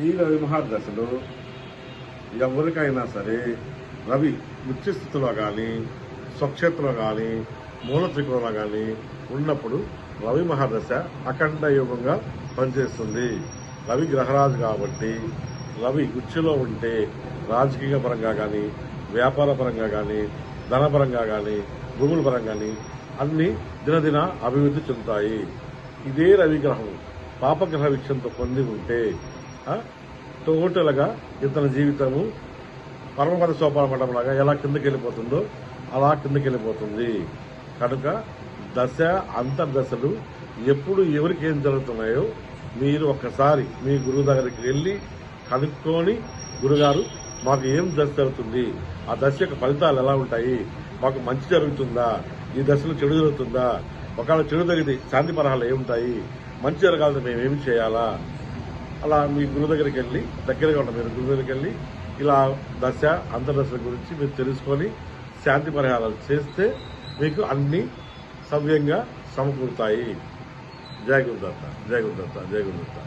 ఈ రవి మహాదశలో ఎవరికైనా సరే రవి ఉచ్చ స్థితిలో కానీ స్వక్షేత్రంలో కానీ మూల త్రికోణంలో కానీ ఉన్నప్పుడు రవి మహాదశ అఖండ యోగంగా పనిచేస్తుంది. రవి గ్రహరాజు కాబట్టి రవి ఉచ్చులో ఉంటే రాజకీయ పరంగా కానీ వ్యాపార పరంగా కానీ ధనపరంగా కానీ భూముల పరంగా కానీ అన్ని దినదిన అభివృద్ధి చెందుతాయి. ఇదే రవి గ్రహం పాపగ్రహ వీక్షంతో పొంది ఉంటే టోటల్గా ఇతని జీవితము పరమపద సోపాన పడమలాగా ఎలా కిందకి వెళ్ళిపోతుందో అలా కిందకి వెళ్ళిపోతుంది. కనుక దశ అంతర్దశలు ఎప్పుడు ఎవరికి ఏం జరుగుతున్నాయో మీరు ఒక్కసారి మీ గురువు దగ్గరికి వెళ్ళి కనుక్కొని, గురుగారు మాకు ఏం దశ జరుగుతుంది, ఆ దశ యొక్క ఫలితాలు ఎలా ఉంటాయి, మాకు మంచి జరుగుతుందా, ఈ దశలో చెడు జరుగుతుందా, ఒకవేళ చెడు జరిగితే శాంతి పరహాలు ఏముంటాయి, మంచి జరగాలంటే మేమేమి చేయాలా, అలా మీ గురువు దగ్గరికి వెళ్ళి దగ్గరగా ఉంటాం మీరు గురువు దగ్గరికి వెళ్ళి ఇలా దశ అంతర్దశల గురించి మీరు తెలుసుకొని శాంతి పరిహారాలు చేస్తే మీకు అన్ని సవ్యంగా సమకూరుతాయి. జయ గురుదత్త, జయ గురుదత్త, జయ గురుదత్త.